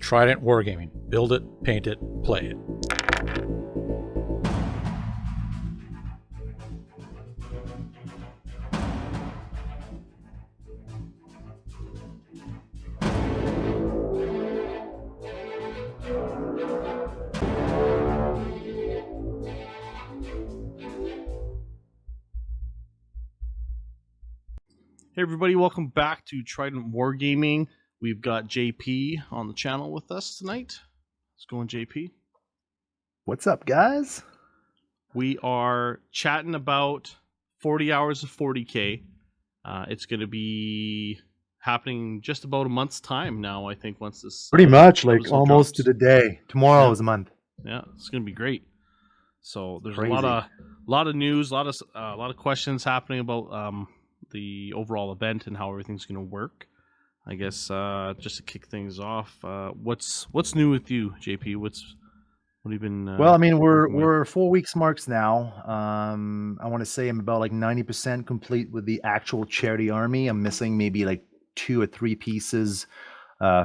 Trident Wargaming. Build it, paint it, play it. Hey everybody, welcome back to Trident Wargaming. We've got JP on the channel with us tonight. How's it going, JP? What's up, guys? We are chatting about 40 hours of 40K. It's going to be happening just about a month's time now, I think, once this... Pretty much, like episode almost drops. to the day. Tomorrow is a month. Yeah, it's going to be great. So there's Crazy. a lot of news, a lot of questions happening about the overall event and how everything's going to work. I guess just to kick things off, what's new with you, JP? What have you been? Well, I mean, working with? we're 4 weeks marks now. I want to say I'm about like 90% complete with the actual charity army. I'm missing maybe like 2 or 3 pieces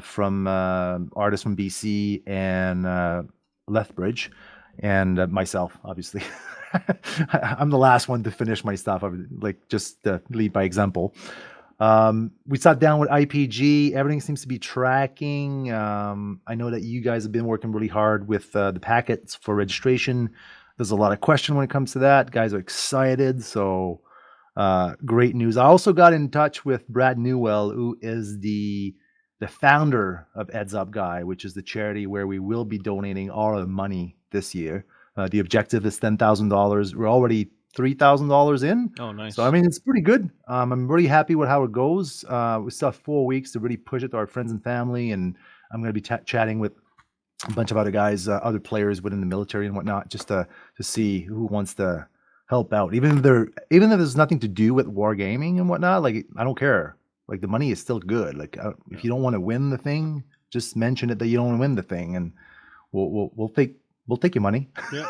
from artists from BC and Lethbridge, and myself, obviously. I'm the last one to finish my stuff. I would like just lead by example. We sat down with IPG. Everything seems to be tracking. I know that you guys have been working really hard with the packets for registration. There's a lot of question when it comes to that. Guys are excited. So great news. I also got in touch with Brad Newell, who is the founder of Heads Up Guy, which is the charity where we will be donating all the money this year. The objective is $10,000. We're already $3,000 in. Oh, nice. So, I mean, it's pretty good. I'm really happy with how it goes. We still have 4 weeks to really push it to our friends and family. And I'm going to be chatting with a bunch of other guys, other players within the military and whatnot, just to see who wants to help out. Even if there's nothing to do with wargaming and whatnot, like, I don't care. Like, the money is still good. Like, if you don't want to win the thing, just mention it that you don't want to win the thing, and we'll take your money. Yeah.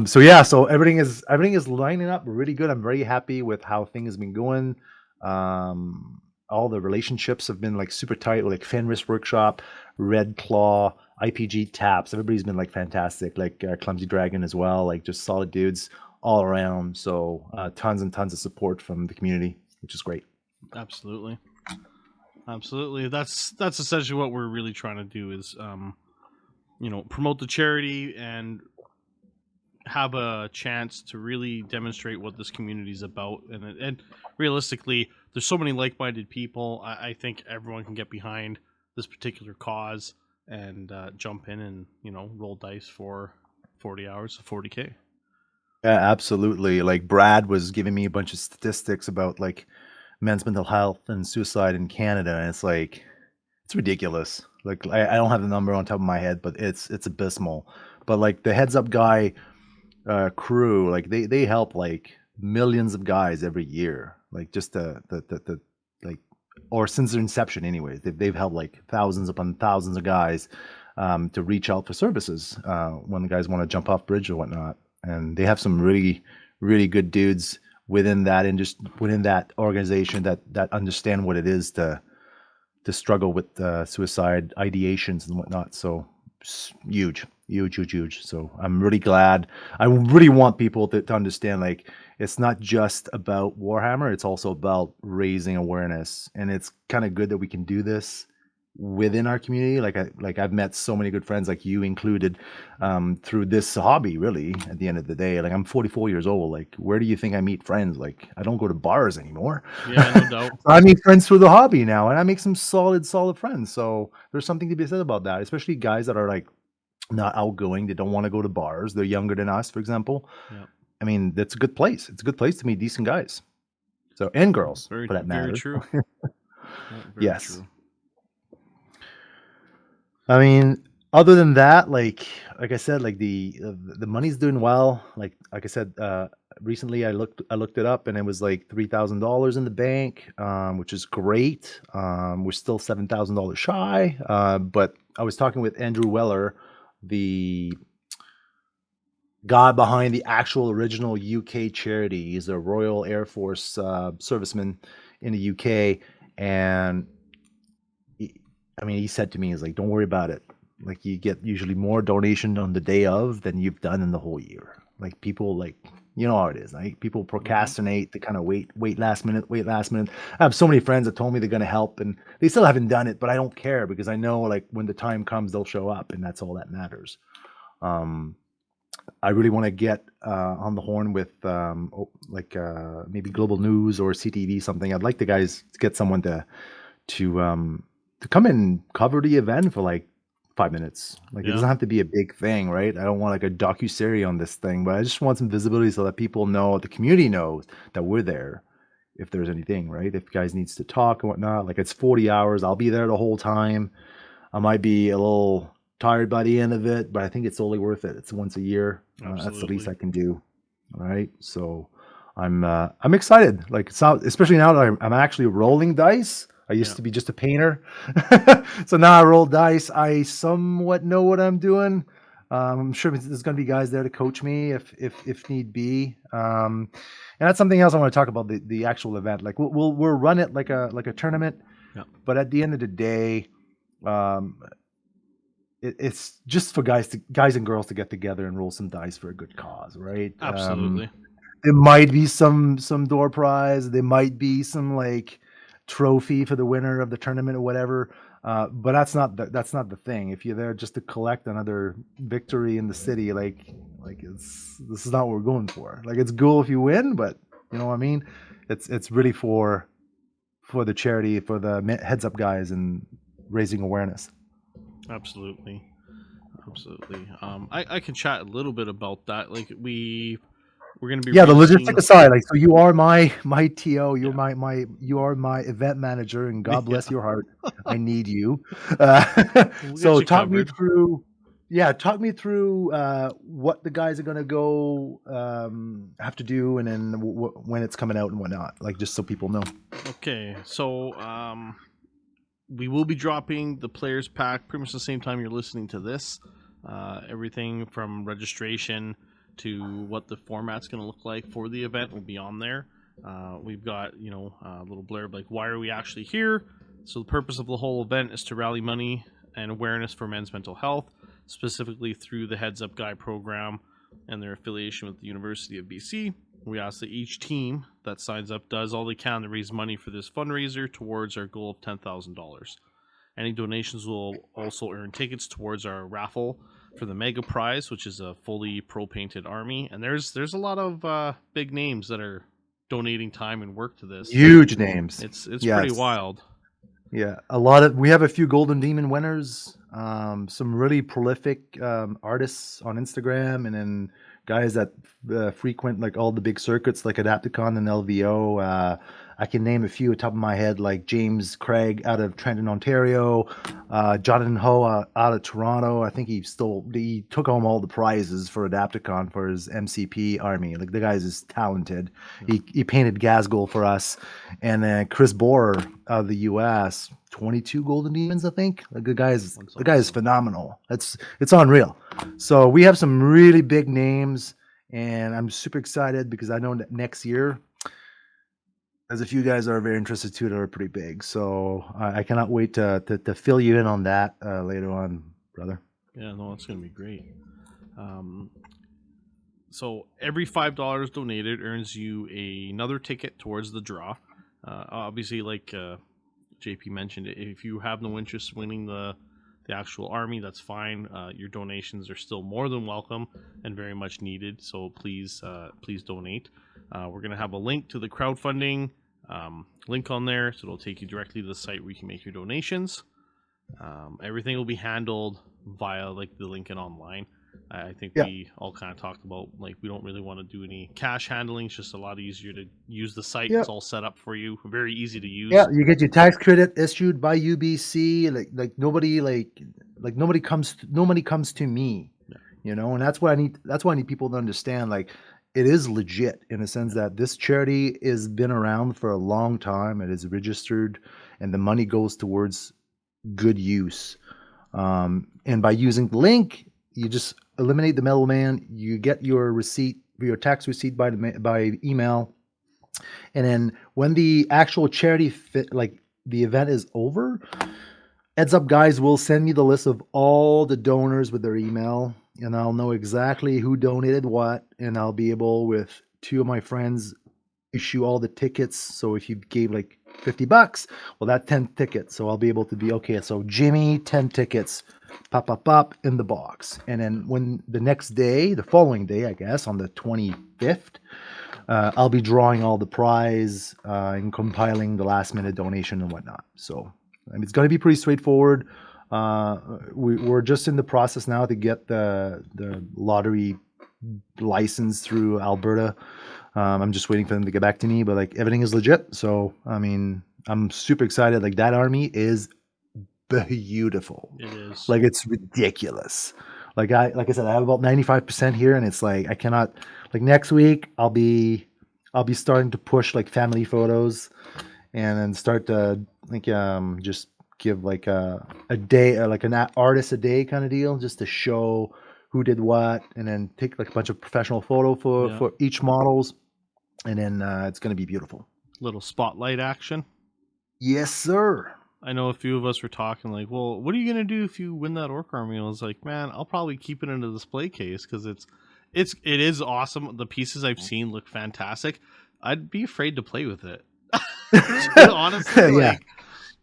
So everything is lining up really good. I'm very happy with how things have been going. All the relationships have been like super tight with like Fenris Workshop, Red Claw, IPG Taps. Everybody's been like fantastic, like Clumsy Dragon as well, like just solid dudes all around. So tons and tons of support from the community, which is great. Absolutely. That's essentially what we're really trying to do is promote the charity and have a chance to really demonstrate what this community is about. And realistically, there's so many like-minded people. I think everyone can get behind this particular cause and jump in and roll dice for 40 hours of 40K. Yeah, absolutely. Like Brad was giving me a bunch of statistics about like men's mental health and suicide in Canada, and it's ridiculous. Like I don't have the number on top of my head, but it's abysmal. But like the Heads Up Guy crew, like they help like millions of guys every year. Like just the like, or since their inception, anyways, they've helped like thousands upon thousands of guys to reach out for services when the guys want to jump off bridge or whatnot. And they have some really, really good dudes within that and just within that organization that understand what it is to struggle with suicide ideations and whatnot. So huge. So I'm really glad. I really want people to understand, like, it's not just about Warhammer, it's also about raising awareness. And it's kind of good that we can do this within our community. I've met so many good friends, like you included, through this hobby. Really, at the end of the day, like I'm 44 years old. Like, where do you think I meet friends? Like, I don't go to bars anymore. Yeah, no doubt. I meet friends through the hobby now, and I make some solid friends. So there's something to be said about that, especially guys that are like not outgoing. They don't want to go to bars. They're younger than us, for example. Yeah. I mean, that's a good place. It's a good place to meet decent guys. So, and girls, for that matter. Very true. Yes. True. I mean, other than that, like I said, like the money's doing well. Like I said, recently I looked it up, and it was like $3,000 in the bank, which is great. We're still $7,000 shy, but I was talking with Andrew Weller, the guy behind the actual original UK charity. He's a Royal Air Force serviceman in the UK, and I mean, he said to me, he's like, don't worry about it. Like, you get usually more donation on the day of than you've done in the whole year. Like, people, like, you know how it is. Like, people procrastinate. They kind of wait last minute. I have so many friends that told me they're going to help, and they still haven't done it, but I don't care because I know, like, when the time comes, they'll show up, and that's all that matters. I really want to get on the horn with maybe Global News or CTV, something. I'd like the guys to get someone to come and cover the event for like 5 minutes. Like, it doesn't have to be a big thing, right? I don't want like a docuseries on this thing, but I just want some visibility so that people know, the community knows that we're there. If there's anything, right? If guys needs to talk and whatnot, like, it's 40 hours. I'll be there the whole time. I might be a little tired by the end of it, but I think it's totally worth it. It's once a year. That's the least I can do. All right. So I'm excited. Like, it's not, especially now that I'm actually rolling dice. I used to be just a painter. So now I roll dice. I somewhat know what I'm doing. I'm sure there's going to be guys there to coach me if need be. And that's something else I want to talk about, the actual event. Like, we'll run it like a tournament, but at the end of the day, it's just for guys and girls to get together and roll some dice for a good cause, right? Absolutely. There might be some door prize. There might be some like trophy for the winner of the tournament or whatever. But that's not the thing. If you're there just to collect another victory in the city, like this is not what we're going for. Like, it's cool if you win, but you know what I mean? It's really for the charity, for the heads up guys, and raising awareness. Absolutely. I can chat a little bit about that. Like, we're going to be the logistic aside, like, so you are my TO, you're you are my event manager, and God bless your heart. I need you. So talk me through what the guys are going to go have to do, and then when it's coming out and whatnot, like, just so people know. Okay, so we will be dropping the players pack pretty much the same time you're listening to this. Everything from registration to what the format's going to look like for the event will be on there. We've got, a little blurb like, why are we actually here? So the purpose of the whole event is to rally money and awareness for men's mental health, specifically through the Heads Up Guy program and their affiliation with the University of BC. We ask that each team that signs up does all they can to raise money for this fundraiser towards our goal of $10,000. Any donations will also earn tickets towards our raffle for the mega prize, which is a fully pro-painted army. And there's a lot of big names that are donating time and work to this. Huge names. It's pretty wild. Yeah, we have a few Golden Demon winners, some really prolific artists on Instagram, and then guys that frequent like all the big circuits like Adapticon and LVO. I can name a few at the top of my head, like James Craig out of Trenton, Ontario, Jonathan Ho out of Toronto. I think he took home all the prizes for Adapticon for his MCP army. Like, the guy's is talented. He painted Gazgul for us. And then Chris Bohr out of the US, 22 Golden Demons, I think. Like, the guy is phenomenal. It's unreal. So we have some really big names, and I'm super excited because I know that next year there's a few guys that are very interested too that are pretty big. So I cannot wait to fill you in on that later on, brother. Yeah, no, it's going to be great. So every $5 donated earns you another ticket towards the draw. Obviously, like JP mentioned, if you have no interest winning the actual army, that's fine. Your donations are still more than welcome and very much needed. So please donate. We're going to have a link to the crowdfunding link on there, so it'll take you directly to the site where you can make your donations. Everything will be handled via like the Lincoln Online. I think we all kind of talked about, like, we don't really want to do any cash handling. It's just a lot easier to use the site. It's all set up for you, very easy to use. Yeah, you get your tax credit issued by UBC. Nobody comes to me, and that's why I need people to understand, like, it is legit in the sense that this charity has been around for a long time. It is registered, and the money goes towards good use. And by using the link, you just eliminate the middleman. You get your receipt, your tax receipt by email, and then when the actual charity the event is over, Heads up, guys, will send me the list of all the donors with their email, and I'll know exactly who donated what, and I'll be able, with two of my friends, issue all the tickets. So if you gave like $50, well, that 10 tickets. So I'll be able to be, okay, so Jimmy, 10 tickets, pop in the box. And then when the next day, the following day, I guess, on the 25th, I'll be drawing all the prize and compiling the last minute donation and whatnot. So it's going to be pretty straightforward. We're just in the process now to get the lottery license through Alberta. I'm just waiting for them to get back to me, but like everything is legit. So I mean, I'm super excited. Like that army is beautiful. It is. Like it's ridiculous. Like I said, I have about 95% here, and it's like I cannot. Like next week, I'll be starting to push like family photos, and then start to like just give like a day, like an artist a day kind of deal, just to show who did what, and then take like a bunch of professional photo for each models, and then it's going to be beautiful. Little spotlight action. Yes, sir. I know a few of us were talking like, well, what are you going to do if you win that orc army? And I was like, man, I'll probably keep it in a display case because it is awesome. The pieces I've seen look fantastic. I'd be afraid to play with it. Honestly, like,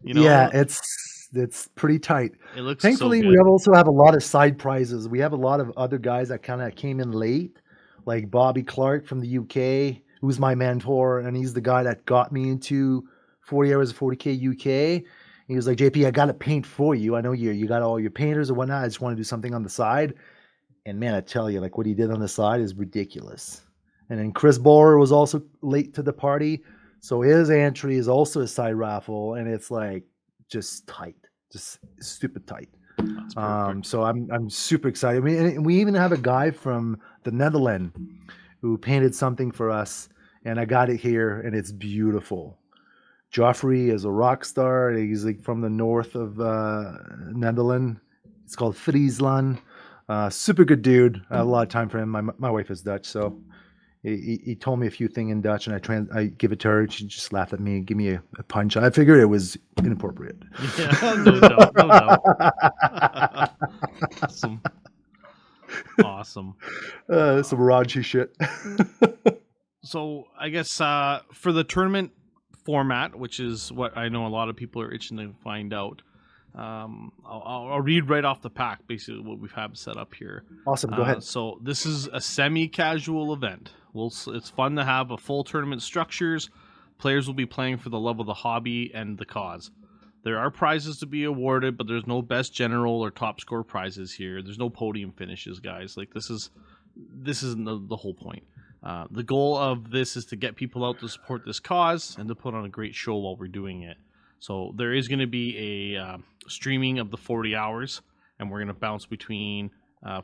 you know, yeah, it's pretty tight. It looks Thankfully, so we good. also have a lot of side prizes. We have a lot of other guys that kind of came in late, like Bobby Clark from the UK, who's my mentor, and he's the guy that got me into 40 Hours of 40K UK. He was like, JP, I got to paint for you. I know you got all your painters and whatnot. I just want to do something on the side. And man, I tell you, like what he did on the side is ridiculous. And then Chris Borer was also late to the party. So his entry is also a side raffle, and it's like just tight, just stupid tight. So I'm super excited. We even have a guy from the Netherlands who painted something for us, and I got it here, and it's beautiful. Joffrey is a rock star. He's like from the north of Netherlands. It's called Friesland. Super good dude. I have a lot of time for him. My wife is Dutch, so he told me a few things in Dutch, and I give it to her. She just laughed at me and give me a punch. I figured it was inappropriate. Yeah, no doubt, no doubt. Awesome. Some raunchy shit. So I guess for the tournament format, which is what I know a lot of people are itching to find out, I'll read right off the pack basically what we've had set up here. Awesome, go ahead. So this is a semi-casual event. It's fun to have a full tournament structures. Players will be playing for the love of the hobby and the cause. There are prizes to be awarded, but there's no best general or top score prizes here. There's no podium finishes, guys. Like this isn't the whole point. The goal of this is to get people out to support this cause and to put on a great show while we're doing it. So there is going to be a streaming of the 40 hours, and we're going to bounce between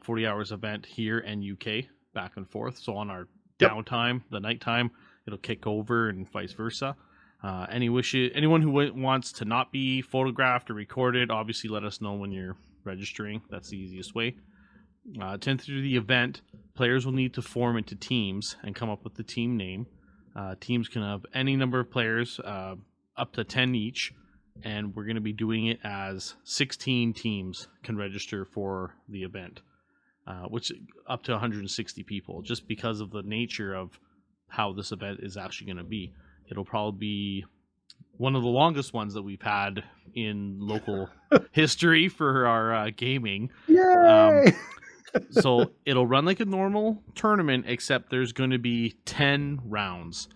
40 hours event here and UK back and forth. So on our downtime, the nighttime, it'll kick over and vice versa. Anyone who wants to not be photographed or recorded, obviously let us know when you're registering. That's the easiest way. To enter the event, players will need to form into teams and come up with the team name. Teams can have any number of players, up to 10 each, and we're going to be doing it as 16 teams can register for the event, which up to 160 people, just because of the nature of how this event is actually going to be. It'll probably be one of the longest ones that we've had in local history for our gaming. Yay! So it'll run like a normal tournament, except there's going to be 10 rounds.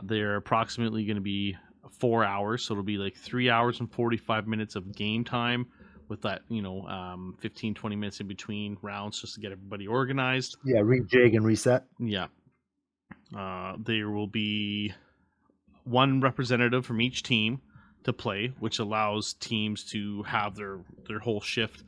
They're approximately going to be 4 hours, so it'll be like 3 hours and 45 minutes of game time with that, 15-20 minutes in between rounds just to get everybody organized. Yeah, rejig and reset. Yeah. There will be one representative from each team to play, which allows teams to have their whole shift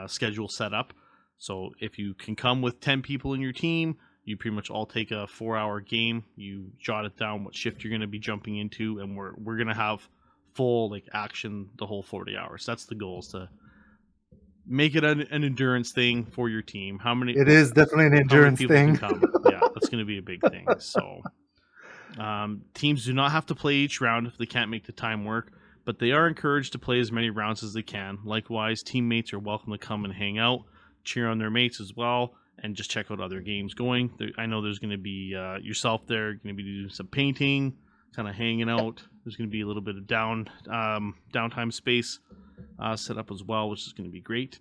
schedule set up. So if you can come with 10 people in your team, you pretty much all take a 4-hour game. You jot it down what shift you're going to be jumping into, and we're going to have full action the whole 40 hours. That's the goal, is to make it an endurance thing for your team. It is definitely an endurance thing. Yeah, that's going to be a big thing. So teams do not have to play each round if they can't make the time work, but they are encouraged to play as many rounds as they can. Likewise, teammates are welcome to come and hang out, cheer on their mates as well, and just check out other games going. I know there's going to be yourself there, going to be doing some painting, kind of hanging out. There's going to be a little bit of downtime space set up as well, which is going to be great.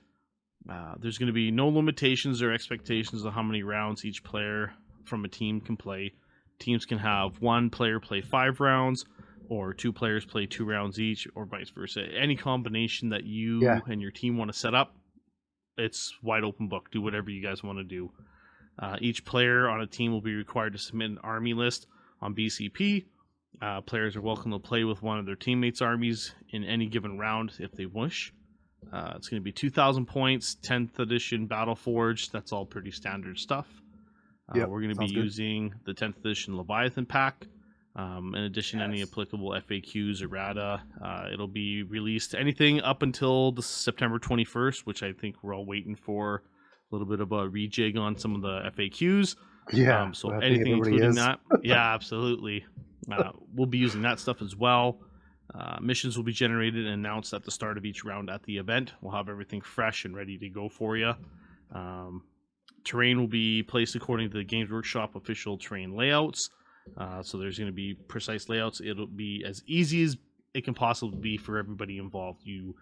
There's going to be no limitations or expectations on how many rounds each player from a team can play. Teams can have one player play 5 rounds, or 2 players play 2 rounds each, or vice versa. Any combination that you and your team want to set up, it's wide open book. Do whatever you guys want to do. Each player on a team will be required to submit an army list on BCP. Players are welcome to play with one of their teammates' armies in any given round if they wish. It's going to be 2,000 points, 10th edition Battleforged. That's all pretty standard stuff. We're going to be using the 10th edition Leviathan pack. In addition to any applicable FAQs, errata, it'll be released anything up until the September 21st, which I think we're all waiting for. A little bit of a rejig on some of the FAQs. So anything including that. Yeah, absolutely. We'll be using that stuff as well. Missions will be generated and announced at the start of each round at the event. We'll have everything fresh and ready to go for you. Terrain will be placed according to the Games Workshop official terrain layouts. So there's going to be precise layouts. It'll be as easy as it can possibly be for everybody involved. You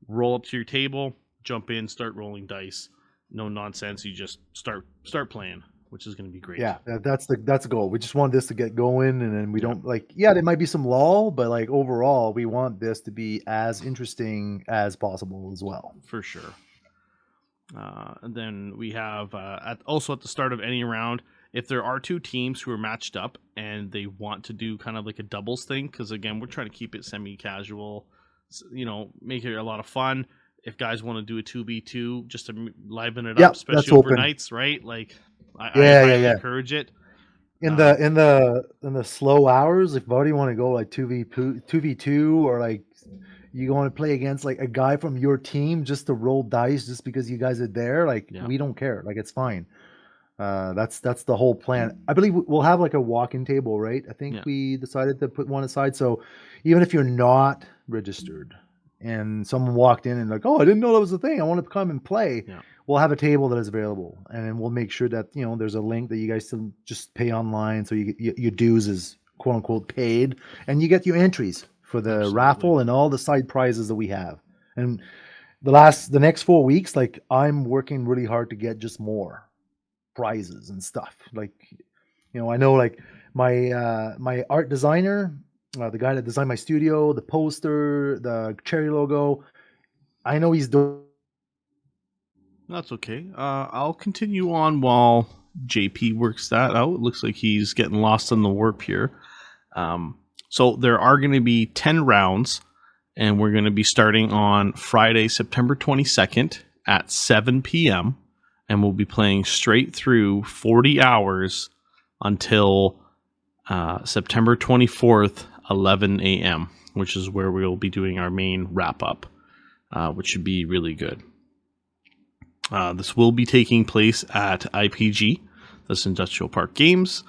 roll up to your table, jump in, start rolling dice. No nonsense. You just start playing, which is going to be great. Yeah, that's the goal. We just want this to get going, and then we don't there might be some lull, but like overall, we want this to be as interesting as possible as well. For sure. And then we have also at the start of any round, if there are 2 teams who are matched up and they want to do kind of like a doubles thing, because again, we're trying to keep it semi-casual, make it a lot of fun. If guys want to do a 2v2 just to liven it up, especially overnights, right? Like, I encourage it. In the slow hours, if buddy want to go like 2v2 or like you want to play against like a guy from your team just to roll dice just because you guys are there, we don't care. Like, it's fine. That's the whole plan. I believe we'll have like a walk-in table, right? I think we decided to put one aside. So even if you're not registered and someone walked in and like, oh, I didn't know that was a thing, I want to come and play. We'll have a table that is available, and then we'll make sure that there's a link that you guys can just pay online, so your dues is quote unquote paid, and you get your entries for the raffle and all the side prizes that we have. And the next 4 weeks, like, I'm working really hard to get just more prizes and stuff. Like, I know like my art designer, the guy that designed my studio, the poster, the cherry logo, I know he's doing. That's okay. I'll continue on while JP works that out. It looks like he's getting lost in the warp here. So there are going to be 10 rounds, and we're going to be starting on Friday, September 22nd at 7 p.m., and we'll be playing straight through 40 hours until September 24th, 11 a.m., which is where we'll be doing our main wrap-up, which should be really good. This will be taking place at IPG, this Industrial Park Games.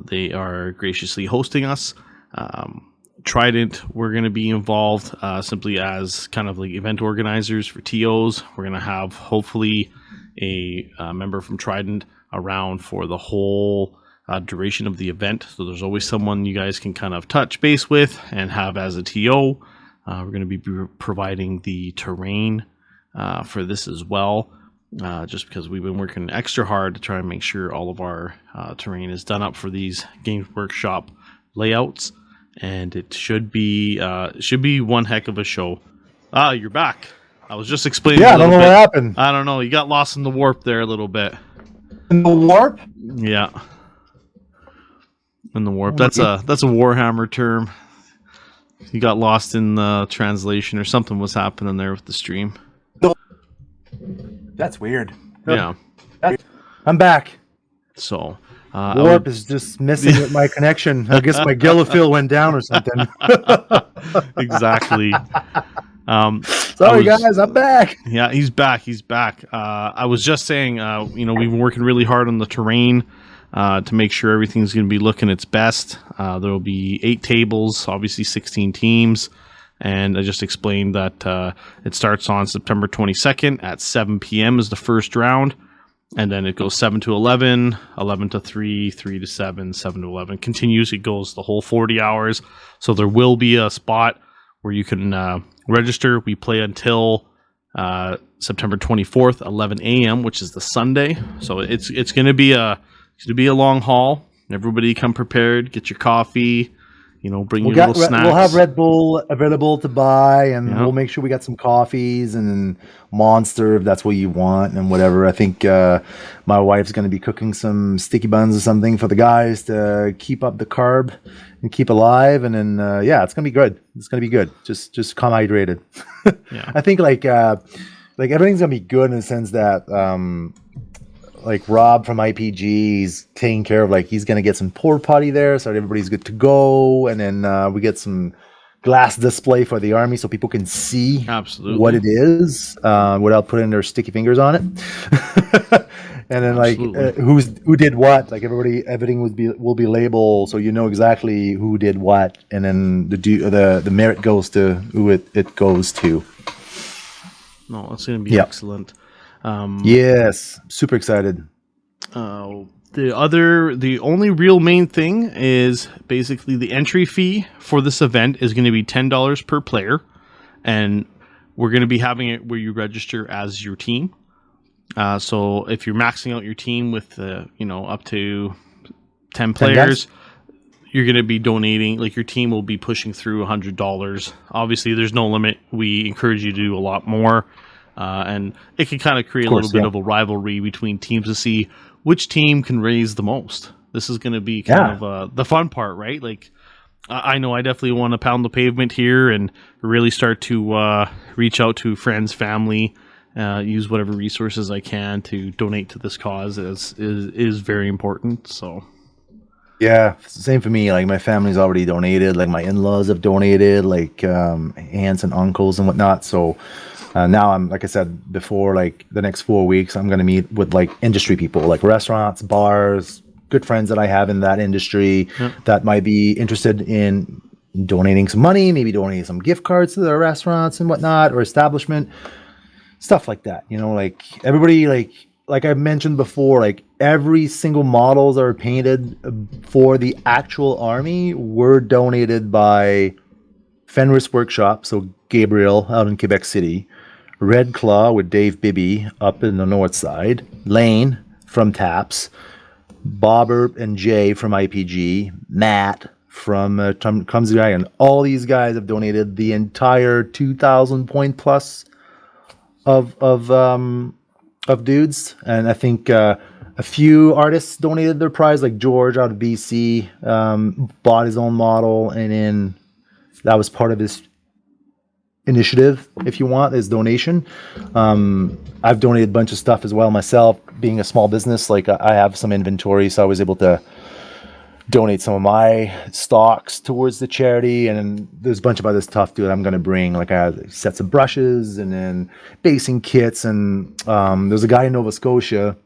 They are graciously hosting us. Trident, we're going to be involved simply as kind of like event organizers for TOs. We're going to have hopefully a member from Trident around for the whole duration of the event. So there's always someone you guys can kind of touch base with and have as a TO. We're going to be providing the terrain for this as well, just because we've been working extra hard to try and make sure all of our terrain is done up for these Games Workshop layouts, and it should be one heck of a show. You're back. I was just explaining. Yeah, I don't know what happened. I don't know. You got lost in the warp there a little bit. In the warp? Yeah. In the warp. That's a Warhammer term. You got lost in the translation or something was happening there with the stream. That's weird. Yeah. I'm back. So warp is just missing with my connection. I guess my Gillifil went down or something. Exactly. Sorry guys, I'm back. Yeah, he's back. I was just saying, we've been working really hard on the terrain to make sure everything's going to be looking its best. There will be 8 tables, obviously 16 teams, And I just explained that it starts on September 22nd at 7 p.m. is the first round. And then it goes 7 to 11, 11 to 3, 3 to 7, 7 to 11. Continues. It goes the whole 40 hours. So there will be a spot where you can register. We play until September 24th, 11 a.m., which is the Sunday. So it's going to be a long haul. Everybody come prepared. Get your coffee. Bring your little snacks. We'll have Red Bull available to buy, and we'll make sure we got some coffees and Monster if that's what you want, and whatever. I think my wife's going to be cooking some sticky buns or something for the guys to keep up the carb and keep alive. And then it's going to be good. It's going to be good. Just come hydrated. I think like everything's going to be good in the sense that like Rob from IPG is taking care of, like, he's going to get some porta potty there so everybody's good to go. And then we get some glass display for the army so people can see what it is without putting their sticky fingers on it. And then like who did what, like everything will be labeled so you know exactly who did what, and then the merit goes to who it goes to. No, it's going to be excellent. Yes, super excited. The only real main thing is basically the entry fee for this event is going to be $10 per player, and we're going to be having it where you register as your team. So if you're maxing out your team with up to 10 players, you're going to be donating, like your team will be pushing through $100. Obviously, there's no limit. We encourage you to do a lot more. And it can kind of create a little bit of a rivalry between teams to see which team can raise the most. This is going to be kind of the fun part, right? Like, I know I definitely want to pound the pavement here and really start to reach out to friends, family, use whatever resources I can to donate to this cause. Is very important. So. Yeah, same for me. Like, my family's already donated. Like, my in-laws have donated, like aunts and uncles and whatnot. So now I'm, like I said before, like the next 4 weeks, I'm going to meet with like industry people, like restaurants, bars, good friends that I have in that industry that might be interested in donating some money, maybe donating some gift cards to their restaurants and whatnot, or establishment, stuff like that. Like everybody, like I mentioned before, like every single models that are painted for the actual army were donated by Fenris Workshop, so Gabriel out in Quebec City, Red Claw with Dave Bibby up in the north side, Lane from TAPS, Bobber and Jay from IPG, Matt from Clumsy Guy, and all these guys have donated the entire 2,000 point plus of dudes. And I think a few artists donated their prize, like George out of BC bought his own model, and then that was part of his initiative, if you want, his donation. I've donated a bunch of stuff as well myself, being a small business. Like, I have some inventory, so I was able to donate some of my stocks towards the charity. And then there's a bunch of other stuff too that I'm going to bring, like I have sets of brushes and then basing kits. And there's a guy in Nova Scotia,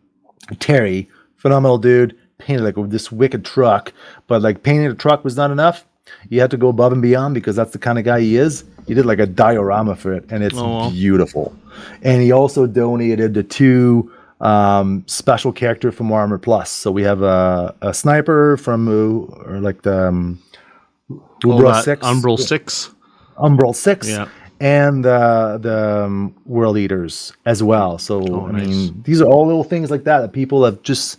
Terry, phenomenal dude, painted like this wicked truck, but like painting a truck was not enough. You had to go above and beyond, because that's the kind of guy he is. He did like a diorama for it, and it's beautiful. And he also donated the 2 special character from Warhammer Plus. So we have a sniper from or like the Umbral 6. Umbral 6. Umbral 6. Yeah. And the World Eaters as well. So, I mean, these are all little things like that people have just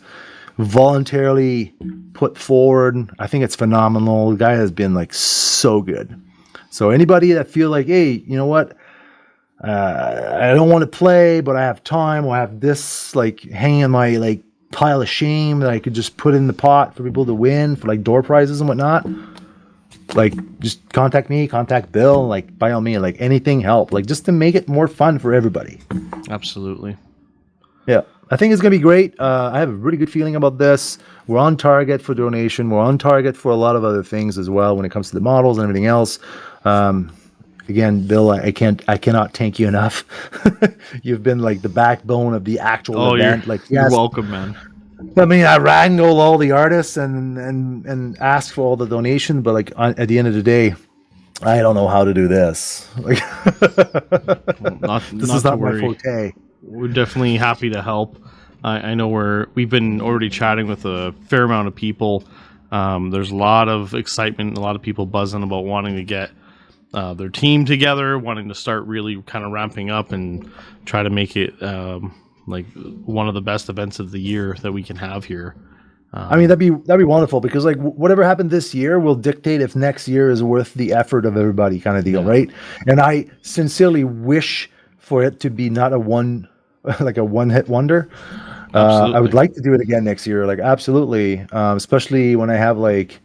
voluntarily put forward. I think it's phenomenal. The guy has been like so good. So anybody that feel like, hey, you know what, I don't want to play, but I have time, or I have this like hanging in my like pile of shame that I could just put in the pot for people to win for like door prizes and whatnot, like just contact me, contact Bill, like by all means, like anything help, like just to make it more fun for everybody. Absolutely. Yeah, I think it's going to be great. I have a really good feeling about this. We're on target for donation. We're on target for a lot of other things as well when it comes to the models and everything else. Again, Bill, I cannot thank you enough. You've been like the backbone of the actual event. You're welcome, man. I mean, I wrangle all the artists and ask for all the donation, but like at the end of the day, I don't know how to do this. Like, this is not my forte. We're definitely happy to help. I know we've been already chatting with a fair amount of people. There's a lot of excitement, a lot of people buzzing about wanting to get their team together, wanting to start really kind of ramping up and try to make it like one of the best events of the year that we can have here. I mean, that'd be wonderful, because like whatever happened this year will dictate if next year is worth the effort of everybody, kind of deal, right? And I sincerely wish for it to be not a one-hit wonder. I would like to do it again next year, like absolutely, especially when I have like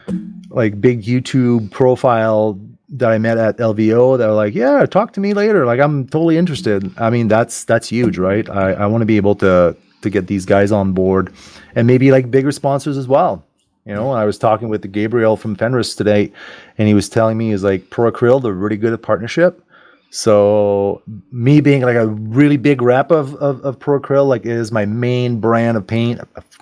big YouTube profile that I met at LVO that are like, yeah, talk to me later. Like, I'm totally interested. I mean, that's huge, right? I want to be able to get these guys on board, and maybe like bigger sponsors as well. You know, I was talking with the Gabriel from Fenris today, and he was telling me, is like Pro Acryl, they're really good at partnership. So me being like a really big rep of Pro Acryl, like it is my main brand of paint.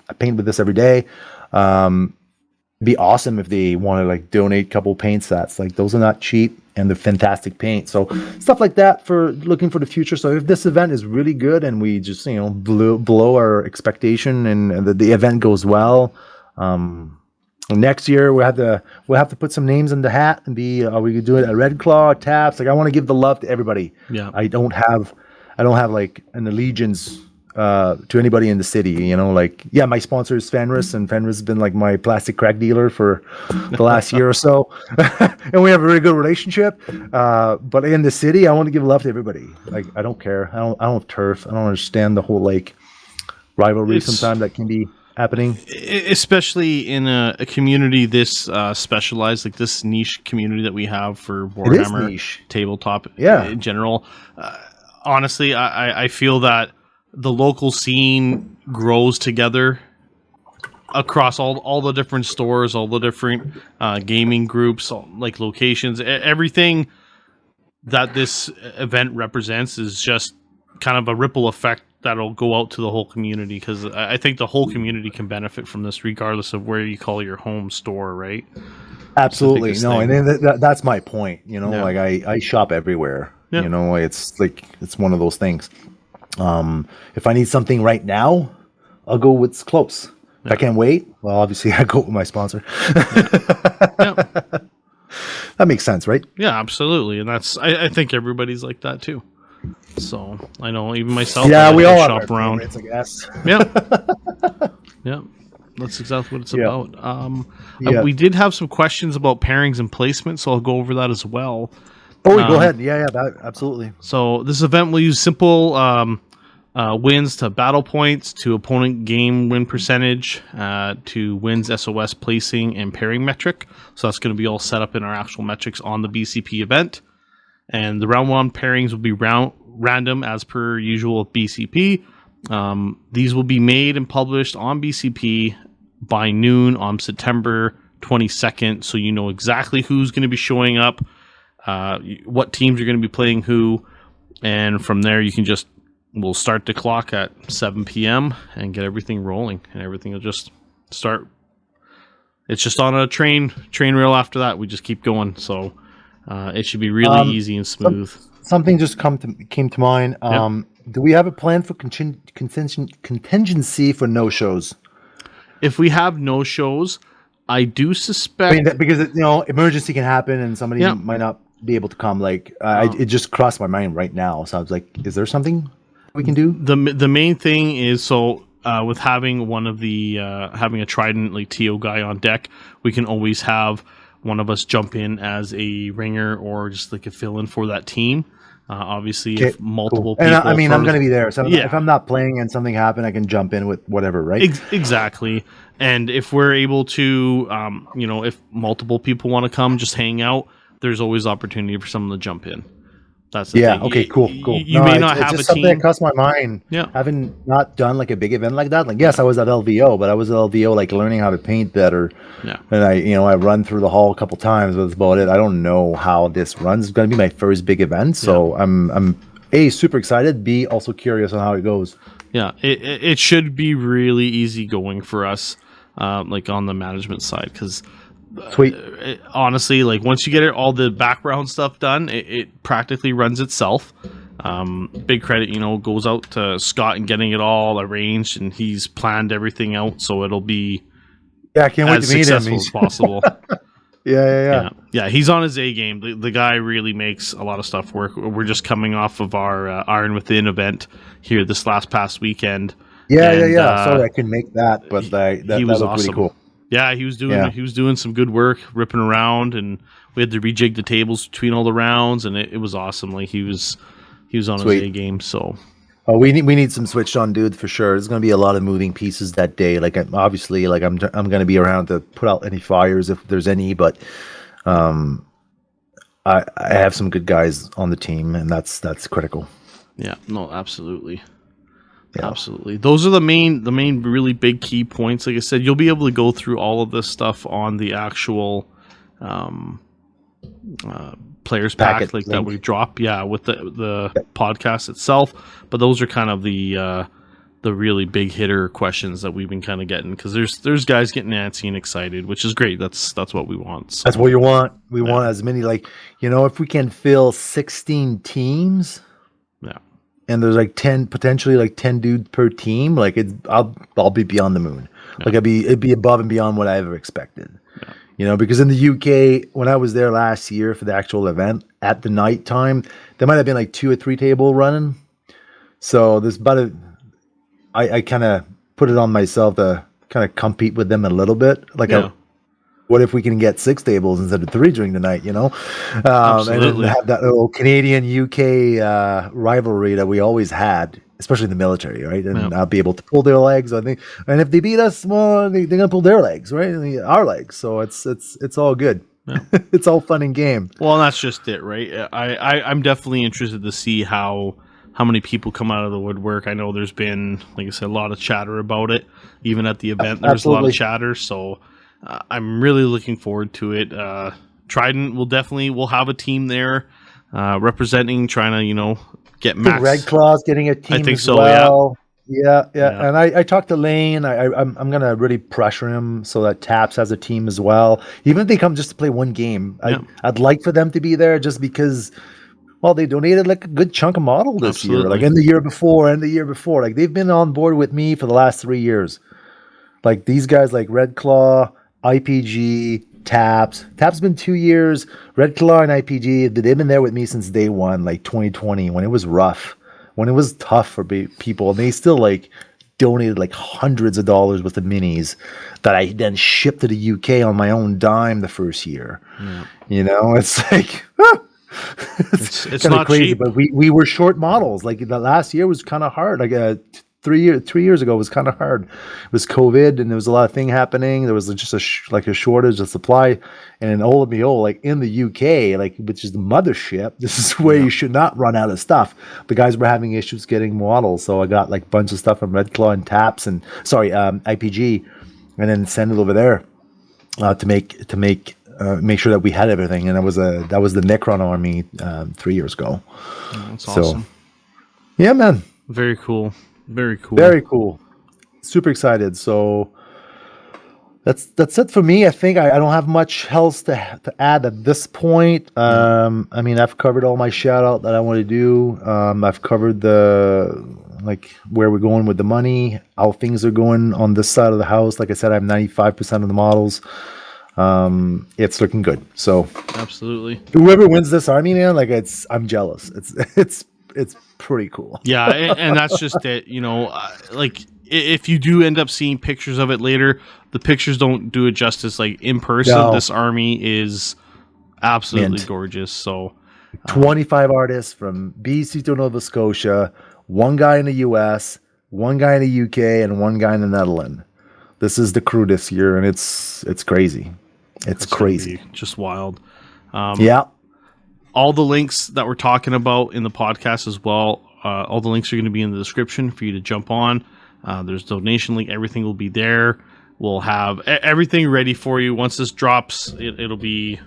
I paint with this every day. It'd be awesome if they want to like donate a couple paint sets. Like, those are not cheap and they're fantastic paint. So stuff like that for looking for the future. So if this event is really good and we just, you know, blow our expectation and the event goes well, next year we'll have to put some names in the hat and be, are we gonna do it at Red Claw, Taps? Like, I want to give the love to everybody. Yeah. I don't have like an allegiance to anybody in the city, you know, like, yeah, my sponsor is Fenris, and Fenris has been like my plastic crack dealer for the last year or so. And we have a very good relationship. But in the city, I want to give love to everybody. Like, I don't care. I don't have turf. I don't understand the whole like rivalry sometimes that can be happening. Especially in a community this specialized, like this niche community that we have for Warhammer tabletop in general. Honestly, I feel that the local scene grows together across all the different stores, all the different gaming groups, like locations. Everything that this event represents is just kind of a ripple effect that'll go out to the whole community, because I think the whole community can benefit from this regardless of where you call your home store, right? Absolutely. No, and then that's my point, you know. Like, I shop everywhere. You know, it's like, it's one of those things. If I need something right now, I'll go with what's close. If I can't wait, well, obviously I go with my sponsor. That makes sense, right? Yeah, absolutely. And that's, I think everybody's like that too. So I know even myself. Yeah, we all shop around. I guess. Yeah. Yeah. That's exactly what it's about. We did have some questions about pairings and placement, so I'll go over that as well. Oh, go ahead. Yeah, absolutely. So this event will use simple wins to battle points, to opponent game win percentage, to wins SOS placing and pairing metric. So that's going to be all set up in our actual metrics on the BCP event. And the round one pairings will be random as per usual with BCP. These will be made and published on BCP by noon on September 22nd. So you know exactly who's going to be showing up, what teams are going to be playing who. And from there, you can we'll start the clock at 7 p.m. and get everything rolling, and everything will just start. It's just on a train rail after that. We just keep going. So it should be really easy and smooth. Something just came to mind. Do we have a plan for contingency for no shows? If we have no shows, I do suspect. I mean, because emergency can happen and somebody might not be able to come. Like it just crossed my mind right now. So I was like, is there something we can do? The main thing is with having one of the having a Trident like TO guy on deck, we can always have one of us jump in as a ringer or just like a fill-in for that team. Obviously, if multiple people... And I'm going to be there. So if I'm not playing and something happened, I can jump in with whatever, right? Exactly. And if we're able to, if multiple people want to come, just hang out, there's always opportunity for someone to jump in. That's the thing. Okay, cool. You may not have a team. Something that crossed my mind. Yeah. Having not done like a big event like that. Like, yes, I was at LVO, but I was at LVO like learning how to paint better. Yeah. And I run through the hall a couple times. That's about it. I don't know how this runs. It's going to be my first big event, so I'm A, super excited. B, also curious on how it goes. Yeah, it should be really easy going for us, like on the management side, because Sweet. Honestly, like once you get all the background stuff done, it practically runs itself. Big credit, goes out to Scott and getting it all arranged, and he's planned everything out, so it'll be I can't wait as to meet him. successful as possible. Yeah. He's on his A game. The guy really makes a lot of stuff work. We're just coming off of our Iron Within event here this past weekend. Sorry, I couldn't make that, but that was looked awesome. really cool. Yeah, he was doing some good work, ripping around, and we had to rejig the tables between all the rounds, and it was awesome. Like he was on his A game. So we need some switched on dudes for sure. There's going to be a lot of moving pieces that day. Like I'm going to be around to put out any fires if there's any, but I have some good guys on the team, and that's critical. Yeah, no, absolutely. Yeah. Absolutely. Those are the main really big key points. Like I said, you'll be able to go through all of this stuff on the actual players pack like that we drop, with the podcast itself. But those are kind of the really big hitter questions that we've been kind of getting, because there's guys getting antsy and excited, which is great. That's what we want. So. That's what you want. We want as many, if we can fill 16 teams. Yeah. And there's potentially 10 dudes per team. I'll be beyond the moon. Yeah. It'd be above and beyond what I ever expected. Yeah. Because in the UK, when I was there last year for the actual event at the night time, there might have been 2 or 3 table running. So there's I kind of put it on myself to kind of compete with them a little bit. What if we can get 6 tables instead of 3 during the night, and then have that little Canadian-UK rivalry that we always had, especially in the military, right? And I'll be able to pull their legs, I think. And if they beat us, well, they're going to pull their legs, right? Our legs. So it's all good. Yeah. It's all fun and game. Well, that's just it, right? I'm definitely interested to see how many people come out of the woodwork. I know there's been, like I said, a lot of chatter about it. Even at the event, there's a lot of chatter, so... I'm really looking forward to it. Trident we'll have a team there representing, trying to get Max. Red Claw's getting a team. I think as so. Well. Yeah. And I talked to Lane. I'm gonna really pressure him so that Taps has a team as well. Even if they come just to play one game, I'd like for them to be there just because. Well, they donated a good chunk of model this year, and the year before, they've been on board with me for the last 3 years. These guys Red Claw, IPG, Taps. Taps been 2 years. Red Claw and IPG, they've been there with me since day one, 2020, when it was rough, when it was tough for people. And they still donated hundreds of dollars worth of minis that I then shipped to the UK on my own dime the first year. Yeah. It's it's kind of crazy, cheap. But we were short models. The last year was kind of hard. 3 years ago was kind of hard. It was COVID, and there was a lot of thing happening. There was just a shortage of supply, and all of in the UK, which is the mothership, this is where you should not run out of stuff. The guys were having issues getting models, so I got a bunch of stuff from Red Claw and Taps and IPG, and then send it over there to make sure that we had everything. And that was the Necron army 3 years ago. That's awesome. Yeah, man. Very cool. Very cool. Very cool. Super excited. So that's it for me. I think I don't have much else to add at this point. I've covered all my shout out that I want to do. I've covered where we're going with the money, how things are going on this side of the house. Like I said, I have 95% of the models. It's looking good. So absolutely. Whoever wins this army, man, I'm jealous. It's pretty cool. Yeah, and that's just it. If you do end up seeing pictures of it later, the pictures don't do it justice. In person, no. This army is absolutely gorgeous. So, 25 artists from BC to Nova Scotia, one guy in the US, one guy in the UK, and one guy in the Netherlands. This is the crew this year, and it's crazy. It's crazy. Just wild. Yeah. All the links that we're talking about in the podcast as well, all the links are going to be in the description for you to jump on. There's a donation link. Everything will be there. We'll have everything ready for you. Once this drops, it'll be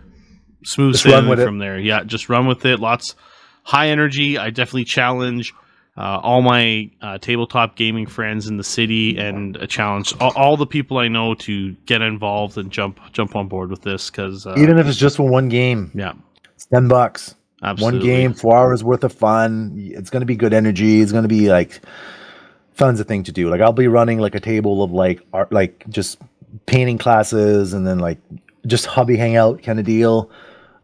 smooth sailing from there. Yeah, just run with it. Lots high energy. I definitely challenge all my tabletop gaming friends in the city, and challenge all the people I know to get involved and jump on board with this. Because even if it's just for one game, yeah, it's $10. absolutely. One game, 4 hours worth of fun. It's going to be good energy. It's going to be like fun's a thing to do. Like I'll be running like a table of like art, like just painting classes, and then like just hobby hangout kind of deal,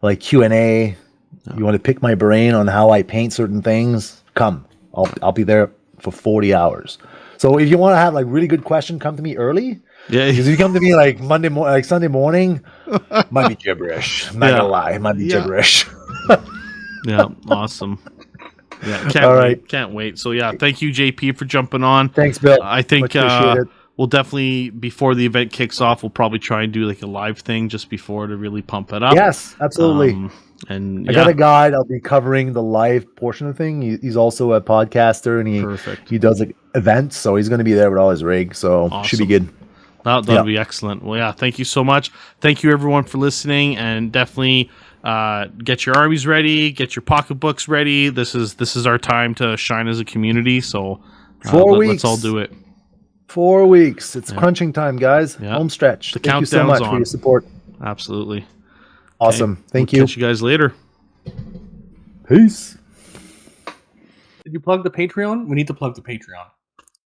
like Q&A. You want to pick my brain on how I paint certain things? Come, I'll be there for 40 hours. So if you want to have like really good question, come to me early. Yeah, Because if you come to me like like Sunday morning, might be gibberish. I'm not gonna lie, it might be gibberish. Yeah, awesome. Yeah, can't wait. So yeah, thank you, JP, for jumping on. Thanks, Bill. I think Much appreciate it. we'll definitely, before the event kicks off, we'll probably try and do like a live thing just before to really pump it up. Yes, absolutely. And I got a guide. I'll be covering the live portion of the thing. He's also a podcaster, and he does like events, so he's going to be there with all his rig. So Awesome. Should be good. That'll be excellent. Well, yeah, thank you so much. Thank you everyone for listening, and definitely get your armies ready, get your pocketbooks ready. This is our time to shine as a community. So 4 weeks. Let's all do it. 4 weeks. It's crunching time, guys. Yeah. Home stretch. The Thank you so countdown's much on. for your support. Absolutely. Awesome. Thank We'll you. catch you guys later. Peace. Did you plug the Patreon? We need to plug the Patreon.